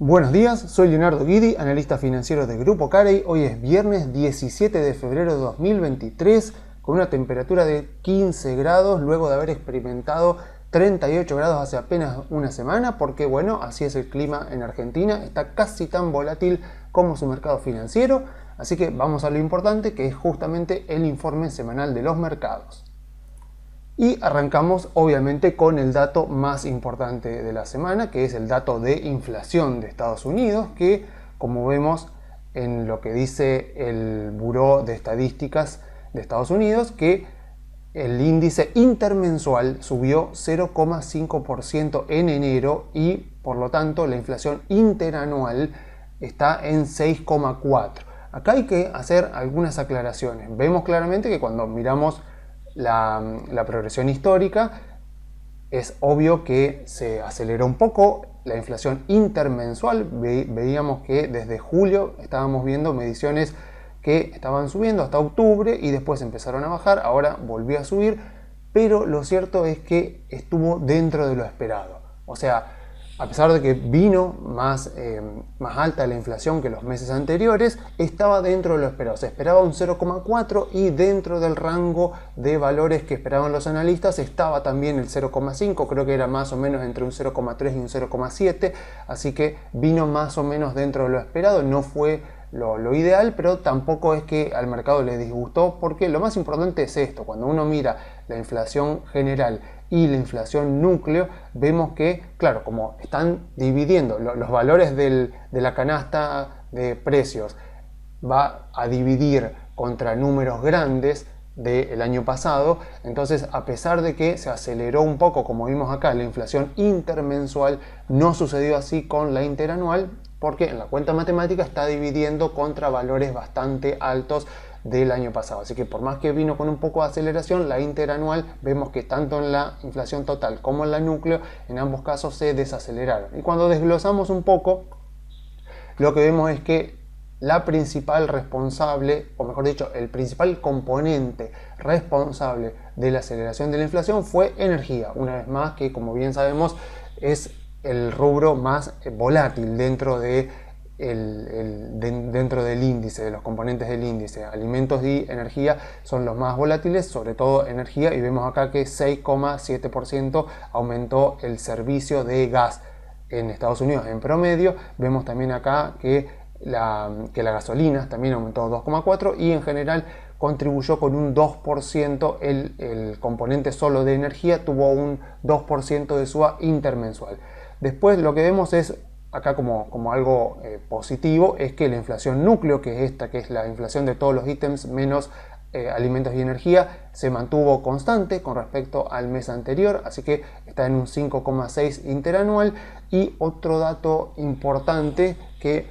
Buenos días, soy Leonardo Guidi, analista financiero de Grupo Carey. Hoy es viernes 17 de febrero de 2023 con una temperatura de 15 grados luego de haber experimentado 38 grados hace apenas una semana porque bueno, así es el clima en Argentina, está casi tan volátil como su mercado financiero, así que vamos a lo importante que es justamente el informe semanal de los mercados. Y arrancamos obviamente con el dato más importante de la semana, que es el dato de inflación de Estados Unidos, que como vemos en lo que dice el Buró de Estadísticas de Estados Unidos, que el índice intermensual subió 0,5% en enero y por lo tanto la inflación interanual está en 6,4%. Acá hay que hacer algunas aclaraciones. Vemos claramente que cuando miramos la progresión histórica, es obvio que se aceleró un poco la inflación intermensual. Veíamos que desde julio estábamos viendo mediciones que estaban subiendo hasta octubre y después empezaron a bajar, ahora volvió a subir, pero lo cierto es que estuvo dentro de lo esperado. O sea, a pesar de que vino más alta la inflación que los meses anteriores, estaba dentro de lo esperado. Se esperaba un 0,4 y dentro del rango de valores que esperaban los analistas estaba también el 0,5. Creo que era más o menos entre un 0,3 y un 0,7. Así que vino más o menos dentro de lo esperado. No fue lo ideal, pero tampoco es que al mercado le disgustó, porque lo más importante es esto: cuando uno mira la inflación general y la inflación núcleo, vemos que, claro, como están dividiendo los valores de la canasta de precios, va a dividir contra números grandes del año pasado, entonces a pesar de que se aceleró un poco, como vimos acá, la inflación intermensual, no sucedió así con la interanual, porque en la cuenta matemática está dividiendo contra valores bastante altos del año pasado. Así que por más que vino con un poco de aceleración, la interanual vemos que tanto en la inflación total como en la núcleo, en ambos casos se desaceleraron. Y cuando desglosamos un poco, lo que vemos es que la principal responsable, o mejor dicho, el principal componente responsable de la aceleración de la inflación fue energía. Una vez más, que como bien sabemos es el rubro más volátil dentro del índice, de los componentes del índice. Alimentos y energía son los más volátiles, sobre todo energía, y vemos acá que 6,7% aumentó el servicio de gas en Estados Unidos en promedio. Vemos también acá que la gasolina también aumentó 2,4% y en general contribuyó con un 2%, el componente solo de energía tuvo un 2% de suba intermensual. Después lo que vemos es acá como algo positivo, es que la inflación núcleo, que es esta, que es la inflación de todos los ítems menos alimentos y energía, se mantuvo constante con respecto al mes anterior, así que está en un 5,6 interanual. Y otro dato importante que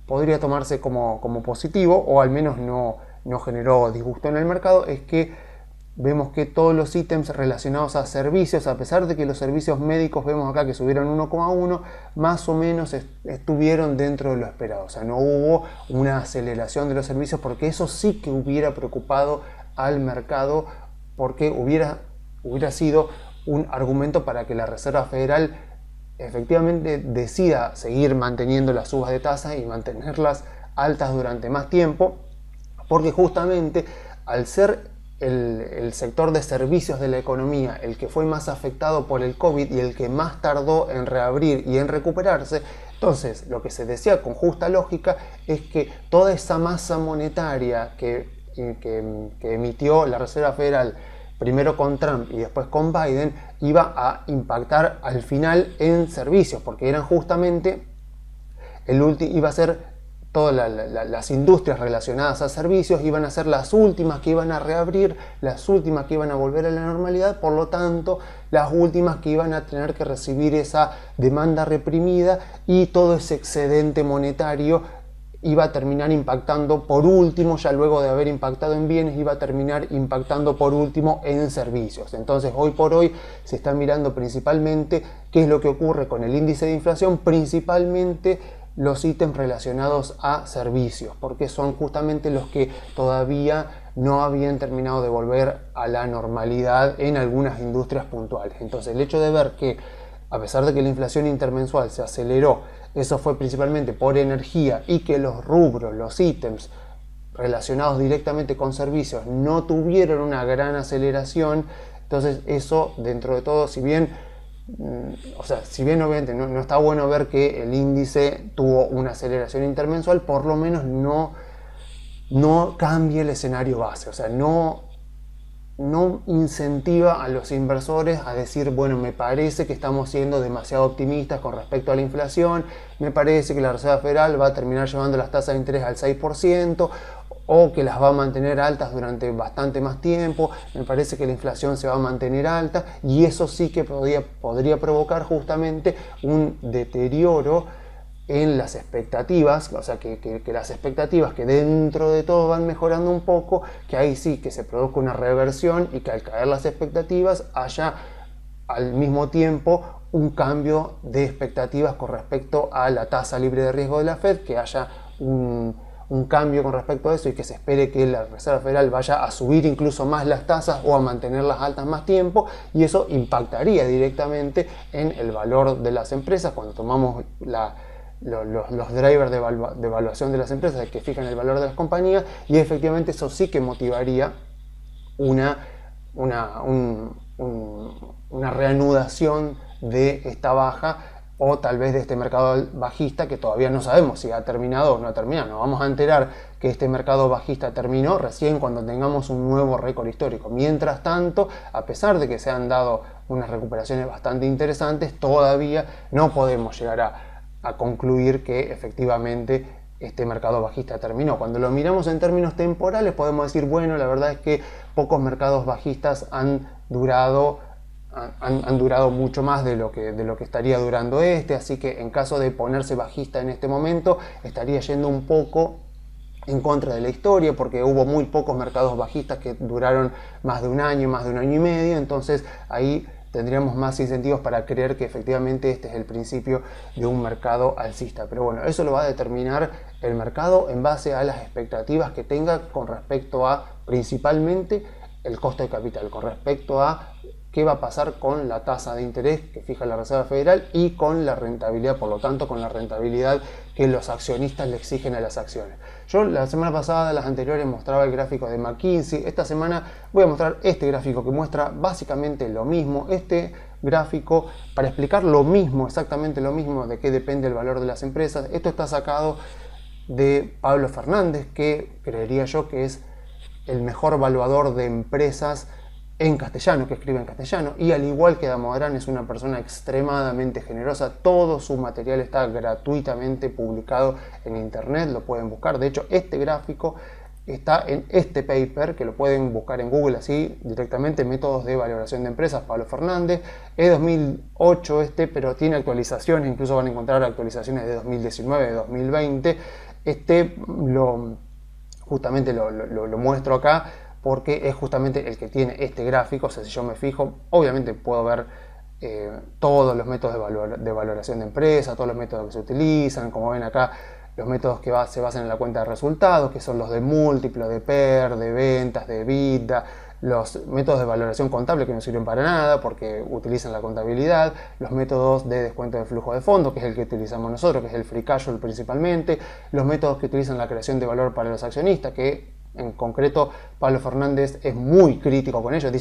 podría tomarse como positivo, o al menos no generó disgusto en el mercado, es que vemos que todos los ítems relacionados a servicios, a pesar de que los servicios médicos vemos acá que subieron 1,1, más o menos estuvieron dentro de lo esperado. O sea, no hubo una aceleración de los servicios, porque eso sí que hubiera preocupado al mercado, porque hubiera sido un argumento para que la Reserva Federal efectivamente decida seguir manteniendo las subas de tasa y mantenerlas altas durante más tiempo, porque justamente al ser el sector de servicios de la economía el que fue más afectado por el COVID y el que más tardó en reabrir y en recuperarse, entonces lo que se decía con justa lógica es que toda esa masa monetaria que emitió la Reserva Federal, primero con Trump y después con Biden, iba a impactar al final en servicios, porque eran justamente iba a ser todas las industrias relacionadas a servicios, iban a ser las últimas que iban a reabrir, las últimas que iban a volver a la normalidad, por lo tanto las últimas que iban a tener que recibir esa demanda reprimida, y todo ese excedente monetario iba a terminar impactando por último, ya luego de haber impactado en bienes, iba a terminar impactando por último en servicios. Entonces hoy por hoy se está mirando principalmente qué es lo que ocurre con el índice de inflación, principalmente los ítems relacionados a servicios, porque son justamente los que todavía no habían terminado de volver a la normalidad en algunas industrias puntuales. Entonces el hecho de ver que a pesar de que la inflación intermensual se aceleró eso fue principalmente por energía y que los rubros, los ítems relacionados directamente con servicios no tuvieron una gran aceleración. Entonces eso, dentro de todo, si bien obviamente no está bueno ver que el índice tuvo una aceleración intermensual, por lo menos no cambie el escenario base, o sea, no incentiva a los inversores a decir, bueno, me parece que estamos siendo demasiado optimistas con respecto a la inflación, me parece que la Reserva Federal va a terminar llevando las tasas de interés al 6%, o que las va a mantener altas durante bastante más tiempo, me parece que la inflación se va a mantener alta, y eso sí que podría provocar justamente un deterioro en las expectativas, o sea, que las expectativas que dentro de todo van mejorando un poco, que ahí sí que se produzca una reversión y que al caer las expectativas haya al mismo tiempo un cambio de expectativas con respecto a la tasa libre de riesgo de la Fed, que haya un cambio con respecto a eso y que se espere que la Reserva Federal vaya a subir incluso más las tasas o a mantenerlas altas más tiempo, y eso impactaría directamente en el valor de las empresas. Cuando tomamos los drivers de evaluación de las empresas que fijan el valor de las compañías, y efectivamente eso sí que motivaría una reanudación de esta baja, o tal vez de este mercado bajista que todavía no sabemos si ha terminado o no ha terminado. Nos vamos a enterar que este mercado bajista terminó recién cuando tengamos un nuevo récord histórico. Mientras tanto, a pesar de que se han dado unas recuperaciones bastante interesantes, todavía no podemos llegar a concluir que efectivamente este mercado bajista terminó. Cuando lo miramos en términos temporales podemos decir, bueno, la verdad es que pocos mercados bajistas han durado mucho más de lo que estaría durando este, así que en caso de ponerse bajista en este momento estaría yendo un poco en contra de la historia, porque hubo muy pocos mercados bajistas que duraron más de un año y medio, entonces ahí tendríamos más incentivos para creer que efectivamente este es el principio de un mercado alcista. Pero bueno, eso lo va a determinar el mercado en base a las expectativas que tenga con respecto a principalmente el costo de capital, con respecto a qué va a pasar con la tasa de interés que fija la Reserva Federal y con la rentabilidad, por lo tanto con la rentabilidad que los accionistas le exigen a las acciones. Yo la semana pasada, las anteriores, mostraba el gráfico de McKinsey. Esta semana voy a mostrar este gráfico que muestra básicamente lo mismo. Este gráfico, para explicar lo mismo, exactamente lo mismo, de qué depende el valor de las empresas. Esto está sacado de Pablo Fernández, que creería yo que es el mejor evaluador de empresas en castellano, que escribe en castellano, y al igual que Damodaran es una persona extremadamente generosa. Todo su material está gratuitamente publicado en internet, lo pueden buscar. De hecho, este gráfico está en este paper, que lo pueden buscar en Google así directamente, Métodos de Valoración de Empresas, Pablo Fernández. Es 2008 pero tiene actualizaciones, incluso van a encontrar actualizaciones de 2019, de 2020. Justamente lo muestro acá porque es justamente el que tiene este gráfico. O sea, si yo me fijo, obviamente puedo ver todos los métodos de valoración de empresa, todos los métodos que se utilizan. Como ven acá, los métodos que se basan en la cuenta de resultados, que son los de múltiplo, de PER, de ventas, de EBITDA, los métodos de valoración contable que no sirven para nada porque utilizan la contabilidad, los métodos de descuento de flujo de fondo, que es el que utilizamos nosotros, que es el free cash flow principalmente, los métodos que utilizan la creación de valor para los accionistas, que en concreto Pablo Fernández es muy crítico con ellos. Él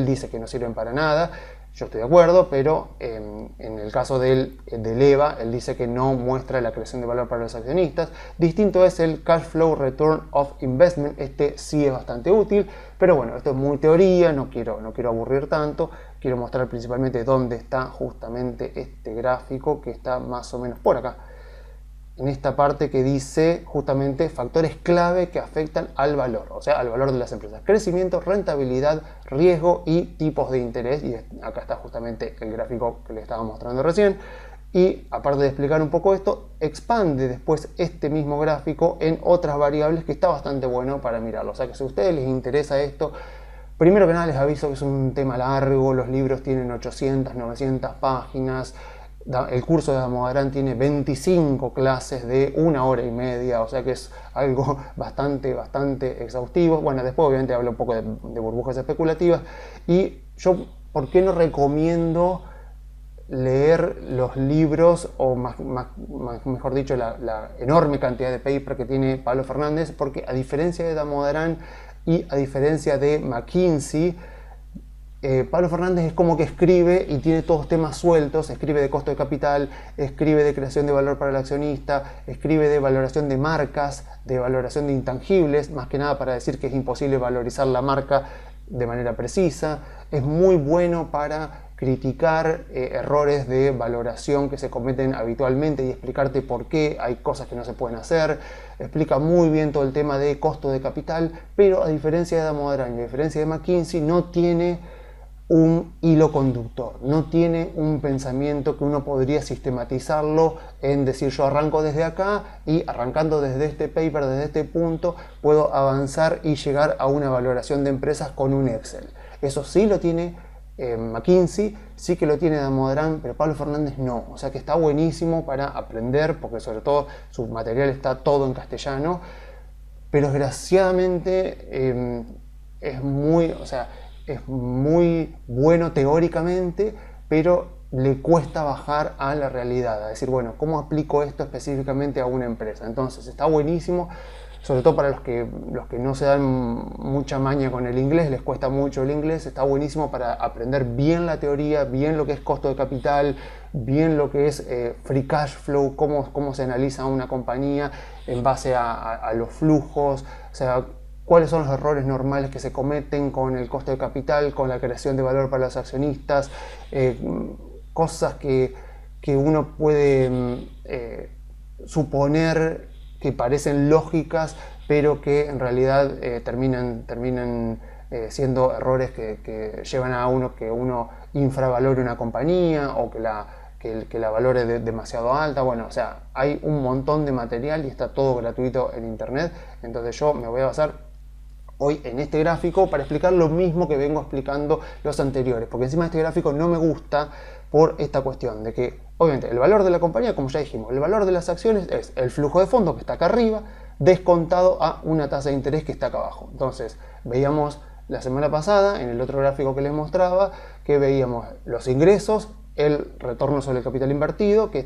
dice que no sirven para nada. Yo estoy de acuerdo, pero en el caso del EVA, él dice que no muestra la creación de valor para los accionistas. Distinto es el Cash Flow Return of Investment. Este sí es bastante útil, pero bueno, esto es muy teoría, no quiero aburrir tanto. Quiero mostrar principalmente dónde está justamente este gráfico, que está más o menos por acá, en esta parte que dice justamente factores clave que afectan al valor, o sea, al valor de las empresas: crecimiento, rentabilidad, riesgo y tipos de interés. Y acá está justamente el gráfico que les estaba mostrando recién. Y aparte de explicar un poco esto, expande después este mismo gráfico en otras variables, que está bastante bueno para mirarlo. O sea que si a ustedes les interesa esto, primero que nada les aviso que es un tema largo, los libros tienen 800, 900 páginas. El curso de Damodaran tiene 25 clases de 1 hora y media, o sea que es algo bastante exhaustivo. Bueno, después obviamente hablo un poco de burbujas especulativas. Y yo, ¿por qué no recomiendo leer los libros, o mejor dicho, la enorme cantidad de paper que tiene Pablo Fernández, porque a diferencia de Damodaran y a diferencia de McKinsey, Pablo Fernández es como que escribe y tiene todos temas sueltos, escribe de costo de capital, escribe de creación de valor para el accionista, escribe de valoración de marcas, de valoración de intangibles, más que nada para decir que es imposible valorizar la marca de manera precisa. Es muy bueno para criticar errores de valoración que se cometen habitualmente y explicarte por qué hay cosas que no se pueden hacer. Explica muy bien todo el tema de costo de capital, pero a diferencia de Damodaran y a diferencia de McKinsey, no tiene un hilo conductor, no tiene un pensamiento que uno podría sistematizarlo en decir yo arranco desde acá y arrancando desde este paper, desde este punto, puedo avanzar y llegar a una valoración de empresas con un Excel. Eso sí lo tiene McKinsey, sí que lo tiene Damodaran, pero Pablo Fernández no. O sea que está buenísimo para aprender, porque sobre todo su material está todo en castellano, pero desgraciadamente es muy bueno teóricamente, pero le cuesta bajar a la realidad, a decir, bueno, ¿cómo aplico esto específicamente a una empresa? Entonces está buenísimo, sobre todo para los que no se dan mucha maña con el inglés, les cuesta mucho el inglés, está buenísimo para aprender bien la teoría, bien lo que es costo de capital, bien lo que es free cash flow, cómo se analiza una compañía en base a los flujos, o sea, cuáles son los errores normales que se cometen con el costo de capital, con la creación de valor para los accionistas, cosas que uno puede suponer que parecen lógicas, pero que en realidad terminan siendo errores que llevan a que uno infravalore una compañía o que la valore demasiado alta. Bueno, o sea, hay un montón de material y está todo gratuito en internet. Entonces yo me voy a basar hoy en este gráfico para explicar lo mismo que vengo explicando los anteriores, porque encima este gráfico no me gusta por esta cuestión de que, obviamente, el valor de la compañía, como ya dijimos, el valor de las acciones es el flujo de fondos que está acá arriba, descontado a una tasa de interés que está acá abajo. Entonces, veíamos la semana pasada, en el otro gráfico que les mostraba, que veíamos los ingresos, el retorno sobre el capital invertido, que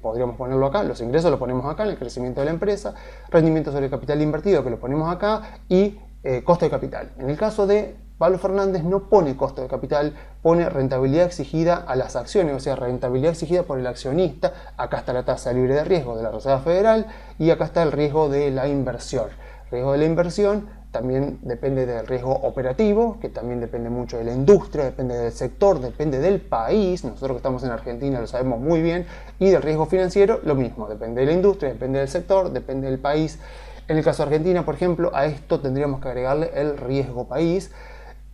podríamos ponerlo acá, los ingresos lo ponemos acá, en el crecimiento de la empresa, rendimiento sobre el capital invertido, que lo ponemos acá, y costo de capital. En el caso de Pablo Fernández no pone costo de capital, pone rentabilidad exigida a las acciones, o sea, rentabilidad exigida por el accionista. Acá está la tasa libre de riesgo de la Reserva Federal y acá está el riesgo de la inversión. El riesgo de la inversión también depende del riesgo operativo, que también depende mucho de la industria, depende del sector, depende del país. Nosotros que estamos en Argentina lo sabemos muy bien. Y del riesgo financiero, lo mismo, depende de la industria, depende del sector, depende del país. En el caso de Argentina, por ejemplo, a esto tendríamos que agregarle el riesgo país.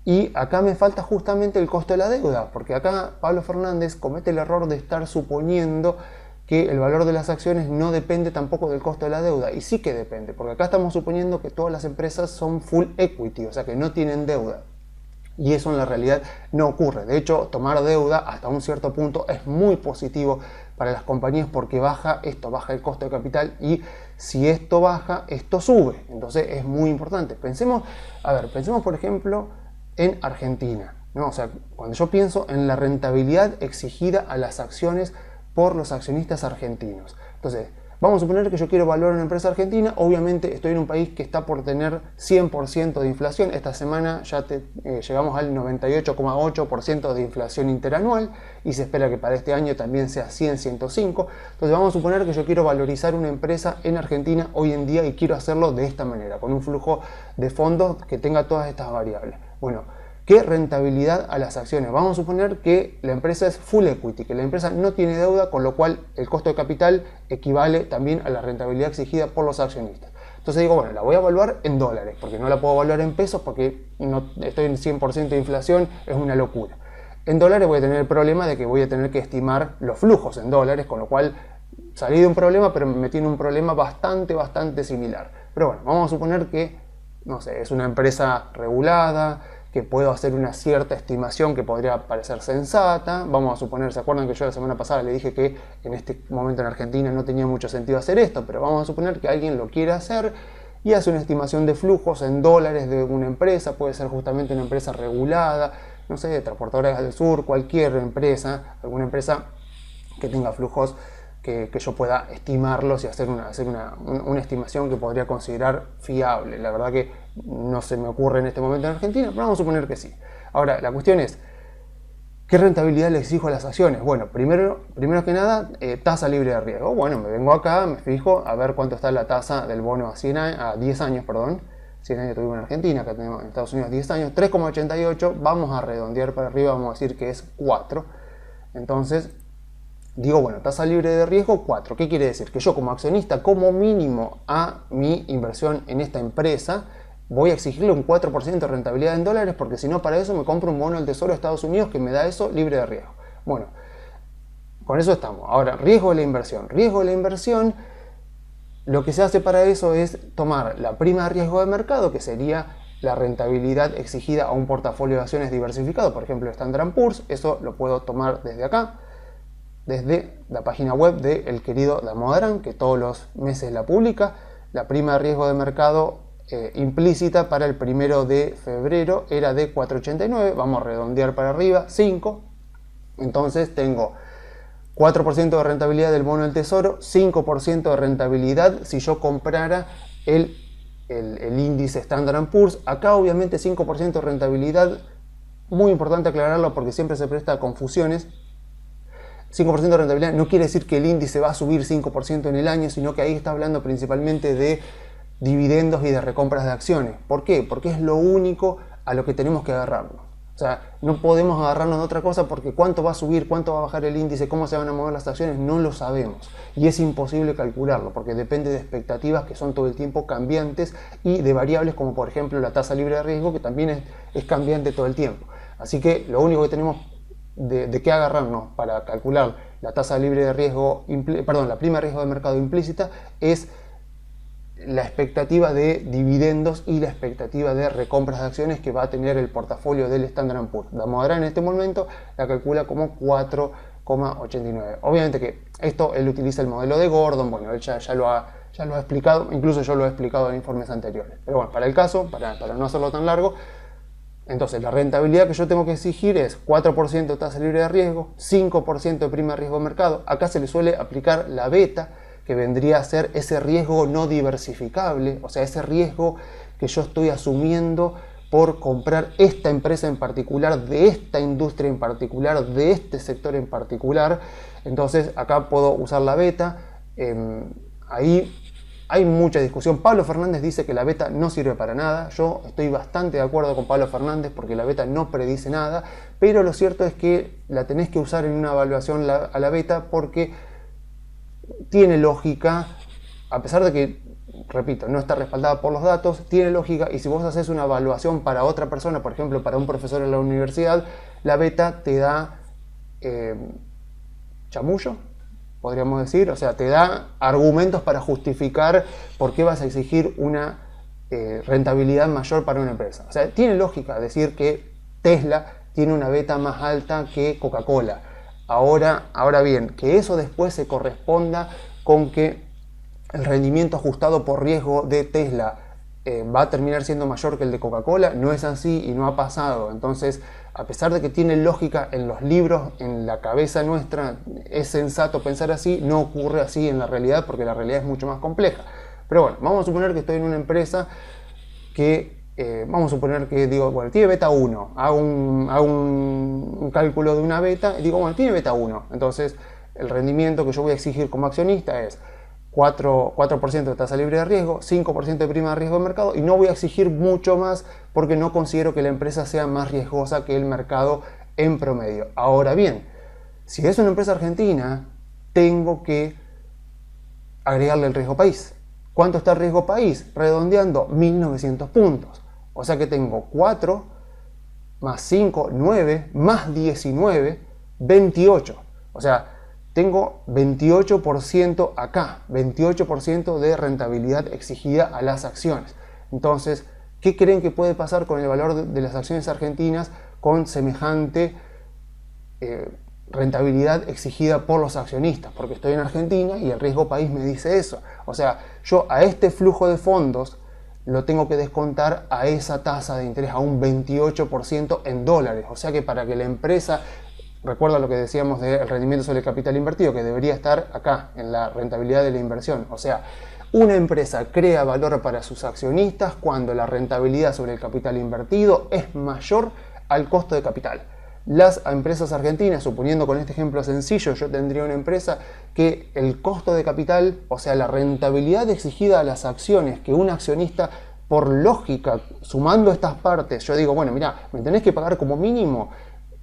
Y acá me falta justamente el costo de la deuda, porque acá Pablo Fernández comete el error de estar suponiendo que el valor de las acciones no depende tampoco del costo de la deuda. Y sí que depende, porque acá estamos suponiendo que todas las empresas son full equity, o sea que no tienen deuda. Y eso en la realidad no ocurre. De hecho, tomar deuda hasta un cierto punto es muy positivo para las compañías porque baja el costo de capital, y si esto baja, esto sube. Entonces es muy importante. Pensemos por ejemplo en Argentina, ¿no? O sea, cuando yo pienso en la rentabilidad exigida a las acciones por los accionistas argentinos. Entonces, vamos a suponer que yo quiero valorar una empresa argentina. Obviamente estoy en un país que está por tener 100% de inflación. Esta semana ya llegamos al 98,8% de inflación interanual y se espera que para este año también sea 100, 105. Entonces vamos a suponer que yo quiero valorizar una empresa en Argentina hoy en día y quiero hacerlo de esta manera, con un flujo de fondos que tenga todas estas variables. Bueno, ¿qué rentabilidad a las acciones? Vamos a suponer que la empresa es full equity, que la empresa no tiene deuda, con lo cual el costo de capital equivale también a la rentabilidad exigida por los accionistas. Entonces digo, bueno, la voy a evaluar en dólares, porque no la puedo evaluar en pesos porque no estoy en 100% de inflación, es una locura. En dólares voy a tener el problema de que voy a tener que estimar los flujos en dólares, con lo cual salí de un problema, pero me metí en un problema bastante similar. Pero bueno, vamos a suponer que, no sé, es una empresa regulada, que puedo hacer una cierta estimación que podría parecer sensata. Vamos a suponer, ¿se acuerdan que yo la semana pasada le dije que en este momento en Argentina no tenía mucho sentido hacer esto? Pero vamos a suponer que alguien lo quiere hacer y hace una estimación de flujos en dólares de una empresa. Puede ser justamente una empresa regulada, no sé, Transportadoras del Sur, cualquier empresa, alguna empresa que tenga flujos que yo pueda estimarlos y hacer una estimación que podría considerar fiable. La verdad que no se me ocurre en este momento en Argentina, pero vamos a suponer que sí. Ahora, la cuestión es, ¿qué rentabilidad le exijo a las acciones? Bueno, primero que nada, tasa libre de riesgo. Bueno, me vengo acá, me fijo a ver cuánto está la tasa del bono a 10 años, perdón. 100 años tuvimos en Argentina, acá tenemos en Estados Unidos 10 años, 3,88, vamos a redondear para arriba, vamos a decir que es 4. Entonces, digo, bueno, tasa libre de riesgo 4. ¿Qué quiere decir? Que yo como accionista, como mínimo a mi inversión en esta empresa, voy a exigirle un 4% de rentabilidad en dólares, porque si no, para eso me compro un bono del Tesoro de Estados Unidos que me da eso libre de riesgo. Bueno, con eso estamos. Ahora, riesgo de la inversión. Riesgo de la inversión, lo que se hace para eso es tomar la prima de riesgo de mercado, que sería la rentabilidad exigida a un portafolio de acciones diversificado, por ejemplo Standard & Poor's. Eso lo puedo tomar desde acá, desde la página web del querido Damodaran, que todos los meses la publica. La prima de riesgo de mercado implícita para el 1 de febrero era de 4,89, vamos a redondear para arriba, 5. Entonces tengo 4% de rentabilidad del bono del Tesoro, 5% de rentabilidad si yo comprara el índice Standard & Poor's. Acá obviamente 5% de rentabilidad, muy importante aclararlo porque siempre se presta a confusiones. 5% de rentabilidad no quiere decir que el índice va a subir 5% en el año, sino que ahí está hablando principalmente de dividendos y de recompras de acciones. ¿Por qué? Porque es lo único a lo que tenemos que agarrarnos. O sea, no podemos agarrarnos de otra cosa porque cuánto va a subir, cuánto va a bajar el índice, cómo se van a mover las acciones, no lo sabemos. Y es imposible calcularlo porque depende de expectativas que son todo el tiempo cambiantes y de variables como por ejemplo la tasa libre de riesgo, que también es cambiante todo el tiempo. Así que lo único que tenemos de qué agarrarnos para calcular la tasa libre de riesgo, la prima de riesgo de mercado implícita es la expectativa de dividendos y la expectativa de recompras de acciones que va a tener el portafolio del Standard & Poor's. Damodaran en este momento la calcula como 4,89. Obviamente que esto él utiliza el modelo de Gordon, bueno, él ya lo ha explicado, incluso yo lo he explicado en informes anteriores. Pero bueno, para el caso, para no hacerlo tan largo, entonces la rentabilidad que yo tengo que exigir es 4% de tasa libre de riesgo, 5% de prima de riesgo de mercado. Acá se le suele aplicar la beta, que vendría a ser ese riesgo no diversificable, o sea, ese riesgo que yo estoy asumiendo por comprar esta empresa en particular, de esta industria en particular, de este sector en particular. Entonces acá puedo usar la beta. Ahí hay mucha discusión. Pablo Fernández dice que la beta no sirve para nada. Yo estoy bastante de acuerdo con Pablo Fernández porque la beta no predice nada, pero lo cierto es que la tenés que usar en una evaluación a la beta porque tiene lógica, a pesar de que, repito, no está respaldada por los datos, tiene lógica. Y si vos haces una evaluación para otra persona, por ejemplo para un profesor en la universidad, la beta te da chamullo, podríamos decir, o sea, te da argumentos para justificar por qué vas a exigir una rentabilidad mayor para una empresa. O sea, tiene lógica decir que Tesla tiene una beta más alta que Coca-Cola. Ahora bien, que eso después se corresponda con que el rendimiento ajustado por riesgo de Tesla va a terminar siendo mayor que el de Coca-Cola, no es así y no ha pasado. Entonces, a pesar de que tiene lógica en los libros, en la cabeza nuestra es sensato pensar así, no ocurre así en la realidad porque la realidad es mucho más compleja. Pero bueno, vamos a suponer que estoy en una empresa que vamos a suponer que digo, bueno, tiene beta 1, hago un cálculo de una beta y digo, bueno, tiene beta 1, entonces el rendimiento que yo voy a exigir como accionista es 4% de tasa libre de riesgo, 5% de prima de riesgo de mercado y no voy a exigir mucho más porque no considero que la empresa sea más riesgosa que el mercado en promedio. Ahora bien, si es una empresa argentina, tengo que agregarle el riesgo país. ¿Cuánto está el riesgo país? Redondeando, 1.900 puntos. O sea que tengo 4 más 5, 9, más 19, 28. O sea, tengo 28% acá, 28% de rentabilidad exigida a las acciones. Entonces, ¿qué creen que puede pasar con el valor de las acciones argentinas con semejante rentabilidad exigida por los accionistas? Porque estoy en Argentina y el riesgo país me dice eso. O sea, yo a este flujo de fondos lo tengo que descontar a esa tasa de interés, a un 28% en dólares. O sea que para que la empresa, recuerda lo que decíamos del rendimiento sobre el capital invertido, que debería estar acá, en la rentabilidad de la inversión. O sea, una empresa crea valor para sus accionistas cuando la rentabilidad sobre el capital invertido es mayor al costo de capital. Las empresas argentinas, suponiendo con este ejemplo sencillo, yo tendría una empresa que el costo de capital, o sea, la rentabilidad exigida a las acciones que un accionista, por lógica, sumando estas partes, yo digo, bueno, mira, me tenés que pagar como mínimo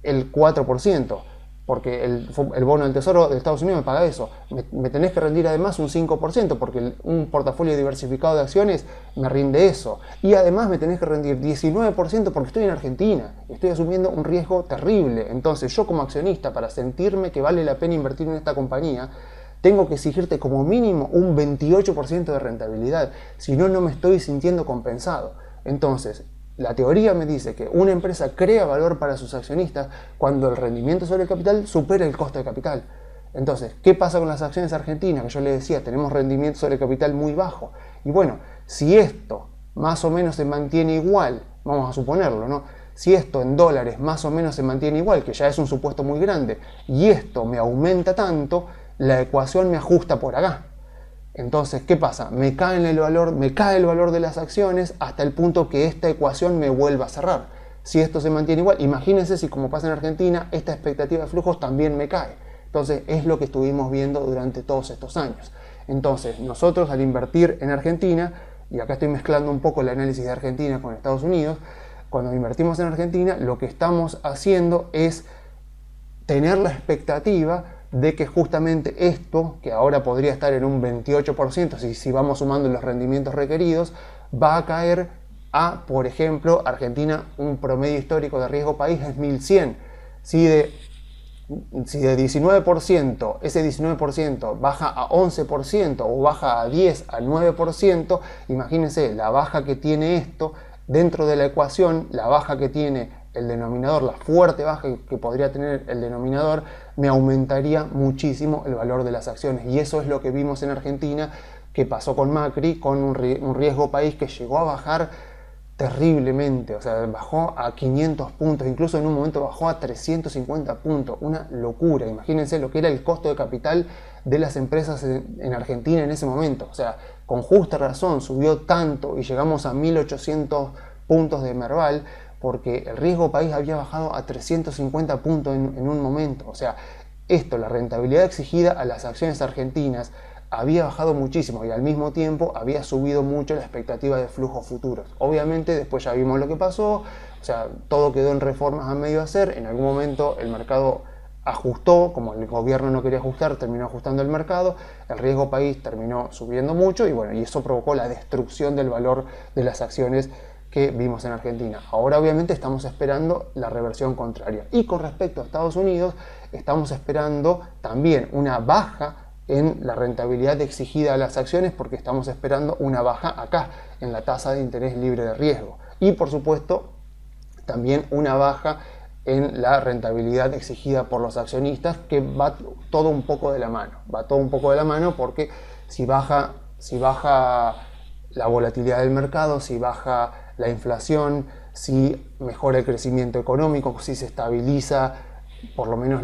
el 4%, porque el bono del Tesoro de Estados Unidos me paga eso. Me tenés que rendir además un 5%, porque un portafolio diversificado de acciones me rinde eso. Y además me tenés que rendir 19% porque estoy en Argentina. Estoy asumiendo un riesgo terrible. Entonces yo como accionista, para sentirme que vale la pena invertir en esta compañía, tengo que exigirte como mínimo un 28% de rentabilidad. Si no, no me estoy sintiendo compensado. Entonces, la teoría me dice que una empresa crea valor para sus accionistas cuando el rendimiento sobre el capital supera el costo de capital. Entonces, ¿qué pasa con las acciones argentinas? Que yo les decía, tenemos rendimiento sobre el capital muy bajo. Y bueno, si esto más o menos se mantiene igual, vamos a suponerlo, ¿no? Si esto en dólares más o menos se mantiene igual, que ya es un supuesto muy grande, y esto me aumenta tanto, la ecuación me ajusta por acá. Entonces, ¿qué pasa? Me cae el valor de las acciones hasta el punto que esta ecuación me vuelva a cerrar. Si esto se mantiene igual, imagínense si, como pasa en Argentina, esta expectativa de flujos también me cae. Entonces, es lo que estuvimos viendo durante todos estos años. Entonces, nosotros al invertir en Argentina, y acá estoy mezclando un poco el análisis de Argentina con Estados Unidos, cuando invertimos en Argentina, lo que estamos haciendo es tener la expectativa de que justamente esto, que ahora podría estar en un 28%, si vamos sumando los rendimientos requeridos, va a caer a, por ejemplo, Argentina, un promedio histórico de riesgo país es 1100. Si de 19%, ese 19% baja a 11% o baja a 10, a 9%, imagínense la baja que tiene esto dentro de la ecuación, la baja que tiene el denominador, la fuerte baja que podría tener el denominador, me aumentaría muchísimo el valor de las acciones. Y eso es lo que vimos en Argentina, que pasó con Macri, con un riesgo país que llegó a bajar terriblemente, o sea, bajó a 500 puntos, incluso en un momento bajó a 350 puntos, una locura. Imagínense lo que era el costo de capital de las empresas en Argentina en ese momento, o sea, con justa razón subió tanto y llegamos a 1800 puntos de Merval, porque el riesgo país había bajado a 350 puntos en un momento. O sea, la rentabilidad exigida a las acciones argentinas había bajado muchísimo y al mismo tiempo había subido mucho la expectativa de flujos futuros. Obviamente después ya vimos lo que pasó, o sea, todo quedó en reformas a medio hacer, en algún momento el mercado ajustó, como el gobierno no quería ajustar, terminó ajustando el mercado, el riesgo país terminó subiendo mucho y bueno, y eso provocó la destrucción del valor de las acciones que vimos en Argentina. Ahora obviamente estamos esperando la reversión contraria. Y con respecto a Estados Unidos, estamos esperando también una baja en la rentabilidad exigida a las acciones porque estamos esperando una baja acá en la tasa de interés libre de riesgo. Y por supuesto también una baja en la rentabilidad exigida por los accionistas, que va todo un poco de la mano. Va todo un poco de la mano porque si baja la volatilidad del mercado, si baja la inflación, si mejora el crecimiento económico, si se estabiliza por lo menos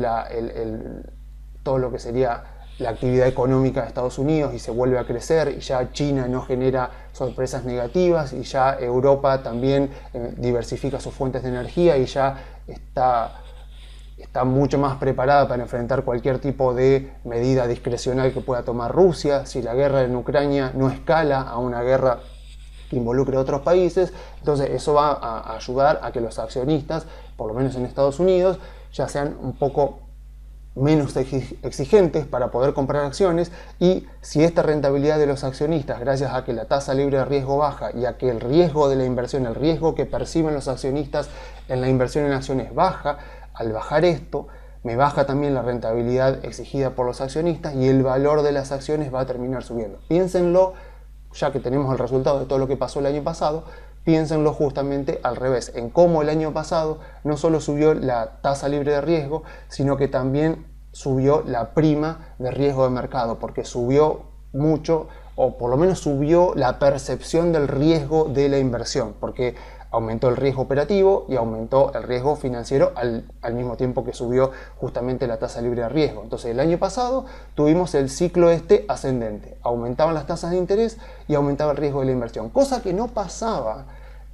todo lo que sería la actividad económica de Estados Unidos y se vuelve a crecer y ya China no genera sorpresas negativas y ya Europa también diversifica sus fuentes de energía y ya está mucho más preparada para enfrentar cualquier tipo de medida discrecional que pueda tomar Rusia, si la guerra en Ucrania no escala a una guerra que involucre a otros países, entonces eso va a ayudar a que los accionistas, por lo menos en Estados Unidos, ya sean un poco menos exigentes para poder comprar acciones, y si esta rentabilidad de los accionistas, gracias a que la tasa libre de riesgo baja y a que el riesgo de la inversión, el riesgo que perciben los accionistas en la inversión en acciones baja, al bajar esto, me baja también la rentabilidad exigida por los accionistas y el valor de las acciones va a terminar subiendo. Piénsenlo, ya que tenemos el resultado de todo lo que pasó el año pasado, piénsenlo justamente al revés, en cómo el año pasado no solo subió la tasa libre de riesgo, sino que también subió la prima de riesgo de mercado, porque subió mucho o por lo menos subió la percepción del riesgo de la inversión, porque aumentó el riesgo operativo y aumentó el riesgo financiero al mismo tiempo que subió justamente la tasa libre de riesgo. Entonces el año pasado tuvimos el ciclo ascendente, aumentaban las tasas de interés y aumentaba el riesgo de la inversión, cosa que no pasaba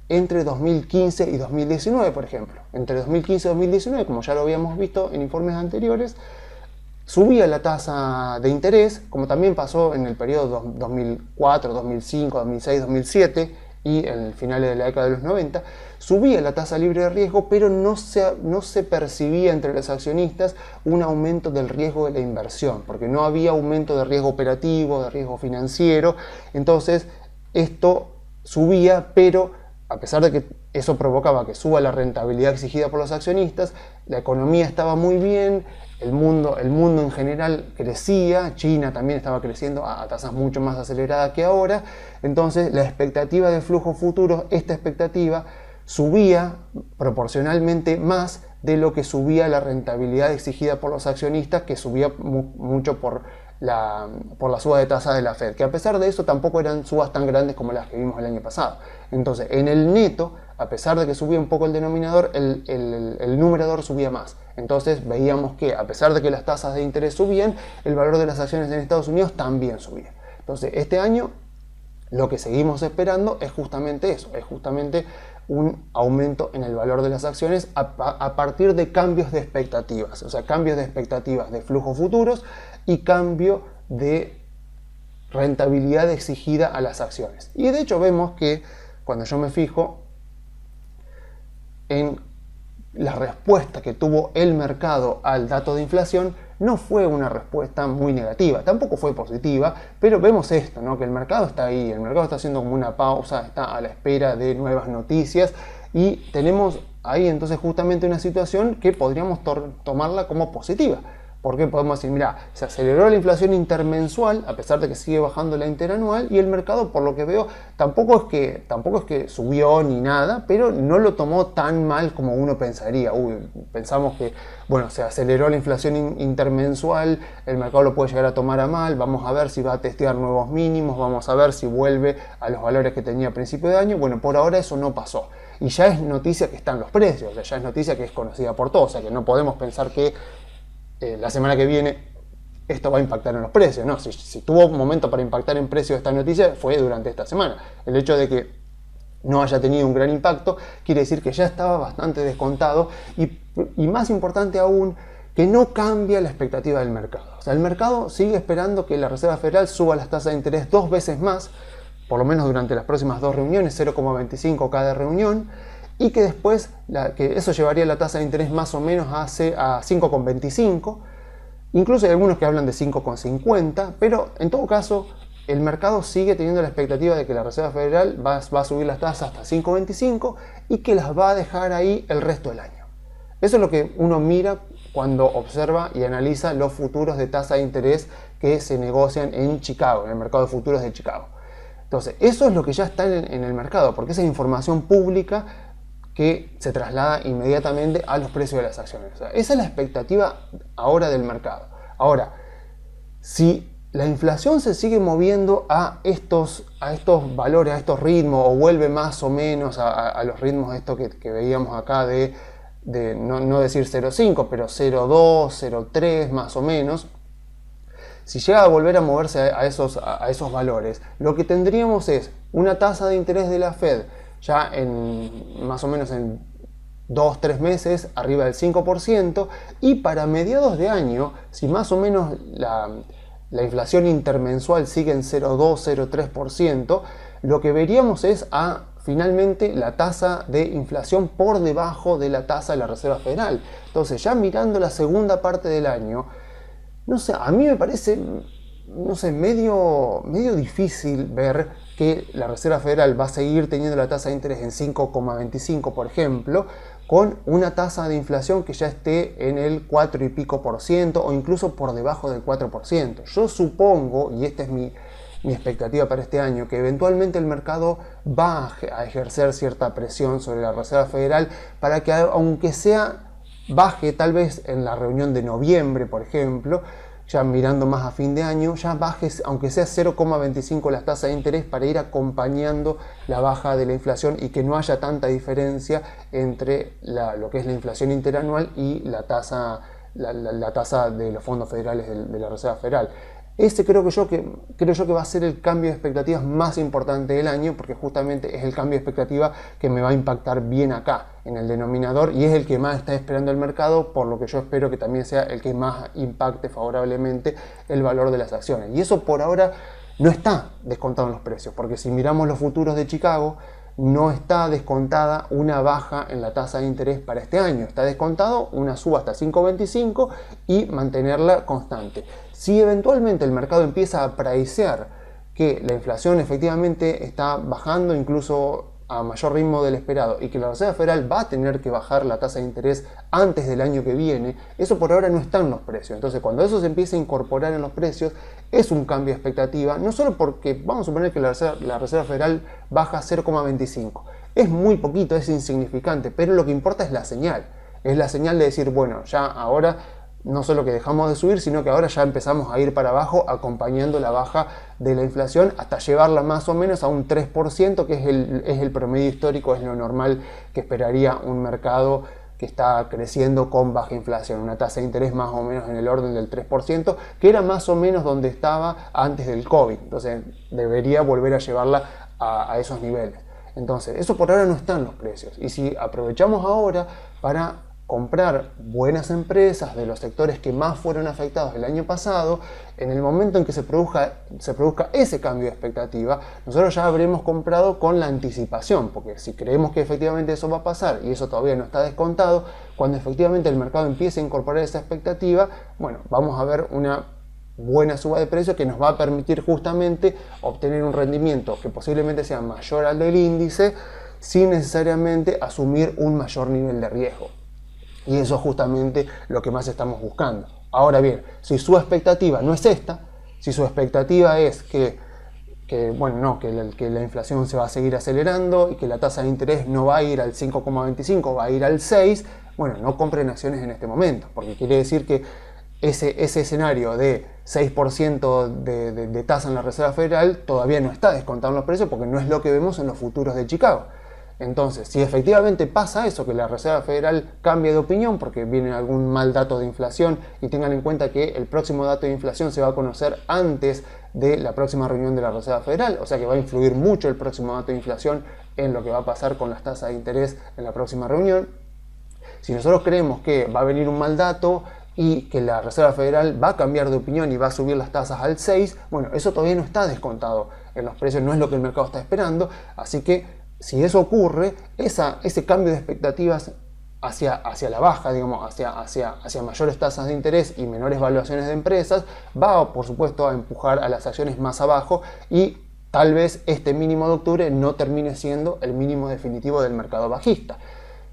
entre 2015 y 2019, por ejemplo. Entre 2015 y 2019, como ya lo habíamos visto en informes anteriores, subía la tasa de interés, como también pasó en el periodo 2004, 2005, 2006, 2007 y en el final de la década de los 90, subía la tasa libre de riesgo, pero no se percibía entre los accionistas un aumento del riesgo de la inversión, porque no había aumento de riesgo operativo, de riesgo financiero. Entonces esto subía, pero a pesar de que eso provocaba que suba la rentabilidad exigida por los accionistas, la economía estaba muy bien, el mundo en general crecía, China también estaba creciendo a tasas mucho más aceleradas que ahora. Entonces la expectativa de flujo futuro, esta expectativa subía proporcionalmente más de lo que subía la rentabilidad exigida por los accionistas, que subía mucho por la suba de tasa de la Fed, que a pesar de eso tampoco eran subas tan grandes como las que vimos el año pasado. Entonces en el neto, a pesar de que subía un poco el denominador, el numerador subía más. Entonces veíamos que a pesar de que las tasas de interés subían, el valor de las acciones en Estados Unidos también subía. Entonces este año lo que seguimos esperando es justamente eso, es justamente un aumento en el valor de las acciones a partir de cambios de expectativas, o sea, cambios de expectativas de flujos futuros y cambio de rentabilidad exigida a las acciones. Y de hecho vemos que cuando yo me fijo en la respuesta que tuvo el mercado al dato de inflación, no fue una respuesta muy negativa, tampoco fue positiva, pero vemos esto, ¿no? Que el mercado está ahí, el mercado está haciendo como una pausa, está a la espera de nuevas noticias y tenemos ahí entonces justamente una situación que podríamos tomarla como positiva. Porque podemos decir, mira, se aceleró la inflación intermensual a pesar de que sigue bajando la interanual, y el mercado, por lo que veo, tampoco es que subió ni nada, pero no lo tomó tan mal como uno pensaría. Pensamos que, bueno, se aceleró la inflación intermensual, el mercado lo puede llegar a tomar a mal, vamos a ver si va a testear nuevos mínimos, vamos a ver si vuelve a los valores que tenía a principio de año. Bueno, por ahora eso no pasó. Y ya es noticia que están los precios, ya es noticia que es conocida por todos, o sea que no podemos pensar que la semana que viene esto va a impactar en los precios. No, si tuvo un momento para impactar en precios esta noticia fue durante esta semana. El hecho de que no haya tenido un gran impacto quiere decir que ya estaba bastante descontado y más importante aún, que no cambia la expectativa del mercado. O sea, el mercado sigue esperando que la Reserva Federal suba las tasas de interés 2 veces más, por lo menos durante las próximas 2 reuniones, 0,25 cada reunión, y que después que eso llevaría la tasa de interés más o menos a 5,25. Incluso hay algunos que hablan de 5,50, pero en todo caso el mercado sigue teniendo la expectativa de que la Reserva Federal va a subir las tasas hasta 5,25 y que las va a dejar ahí el resto del año. Eso es lo que uno mira cuando observa y analiza los futuros de tasa de interés que se negocian en Chicago, en el mercado de futuros de Chicago. Entonces, eso es lo que ya está en el mercado, porque esa es información pública que se traslada inmediatamente a los precios de las acciones. O sea, esa es la expectativa ahora del mercado. Ahora, si la inflación se sigue moviendo a estos valores, a estos ritmos, o vuelve más o menos a los ritmos esto que veíamos acá de no decir 0,5, pero 0,2, 0,3 más o menos, si llega a volver a moverse a esos valores, lo que tendríamos es una tasa de interés de la Fed ya en más o menos en 2-3 meses arriba del 5%, y para mediados de año, si más o menos la inflación intermensual sigue en 0,2-0,3%, lo que veríamos es finalmente la tasa de inflación por debajo de la tasa de la Reserva Federal. Entonces, ya mirando la segunda parte del año, no sé, a mí me parece, no sé, medio difícil ver que la Reserva Federal va a seguir teniendo la tasa de interés en 5,25, por ejemplo, con una tasa de inflación que ya esté en el 4 y pico por ciento o incluso por debajo del 4%. Yo supongo, y esta es mi expectativa para este año, que eventualmente el mercado va a ejercer cierta presión sobre la Reserva Federal para que, aunque sea baje tal vez en la reunión de noviembre, por ejemplo, ya mirando más a fin de año, ya bajes, aunque sea 0,25 las tasas de interés, para ir acompañando la baja de la inflación y que no haya tanta diferencia entre lo que es la inflación interanual y la tasa de los fondos federales de la Reserva Federal. Ese creo yo que va a ser el cambio de expectativas más importante del año, porque justamente es el cambio de expectativa que me va a impactar bien acá en el denominador y es el que más está esperando el mercado, por lo que yo espero que también sea el que más impacte favorablemente el valor de las acciones. Y eso por ahora no está descontado en los precios, porque si miramos los futuros de Chicago, no está descontada una baja en la tasa de interés para este año. Está descontado una suba hasta 5,25 y mantenerla constante. Si eventualmente el mercado empieza a pricear que la inflación efectivamente está bajando incluso a mayor ritmo del esperado y que la Reserva Federal va a tener que bajar la tasa de interés antes del año que viene, eso por ahora no está en los precios. Entonces, cuando eso se empiece a incorporar en los precios, es un cambio de expectativa, no solo porque vamos a suponer que la Reserva Federal baja 0,25. Es muy poquito, es insignificante, pero lo que importa es la señal. Es la señal de decir, bueno, ya ahora no solo que dejamos de subir, sino que ahora ya empezamos a ir para abajo acompañando la baja de la inflación hasta llevarla más o menos a un 3%, que es el promedio histórico, es lo normal que esperaría un mercado que está creciendo con baja inflación, una tasa de interés más o menos en el orden del 3%, que era más o menos donde estaba antes del COVID. Entonces debería volver a llevarla a esos niveles. Entonces eso por ahora no está en los precios. Y si aprovechamos ahora para comprar buenas empresas de los sectores que más fueron afectados el año pasado, en el momento en que se produzca ese cambio de expectativa, nosotros ya habremos comprado con la anticipación, porque si creemos que efectivamente eso va a pasar y eso todavía no está descontado, cuando efectivamente el mercado empiece a incorporar esa expectativa, bueno, vamos a ver una buena suba de precios que nos va a permitir justamente obtener un rendimiento que posiblemente sea mayor al del índice sin necesariamente asumir un mayor nivel de riesgo. Y eso es justamente lo que más estamos buscando. Ahora bien, si su expectativa no es esta, si su expectativa es que la inflación se va a seguir acelerando y que la tasa de interés no va a ir al 5,25, va a ir al 6, bueno, no compren acciones en este momento, porque quiere decir que ese escenario de 6% de tasa en la Reserva Federal todavía no está descontado en los precios, porque no es lo que vemos en los futuros de Chicago. Entonces, si efectivamente pasa eso, que la Reserva Federal cambie de opinión porque viene algún mal dato de inflación, y tengan en cuenta que el próximo dato de inflación se va a conocer antes de la próxima reunión de la Reserva Federal, o sea que va a influir mucho el próximo dato de inflación en lo que va a pasar con las tasas de interés en la próxima reunión. Si nosotros creemos que va a venir un mal dato y que la Reserva Federal va a cambiar de opinión y va a subir las tasas al 6, bueno, eso todavía no está descontado en los precios, no es lo que el mercado está esperando, así que si eso ocurre, ese cambio de expectativas hacia la baja, digamos, hacia mayores tasas de interés y menores valuaciones de empresas, va por supuesto a empujar a las acciones más abajo y tal vez este mínimo de octubre no termine siendo el mínimo definitivo del mercado bajista.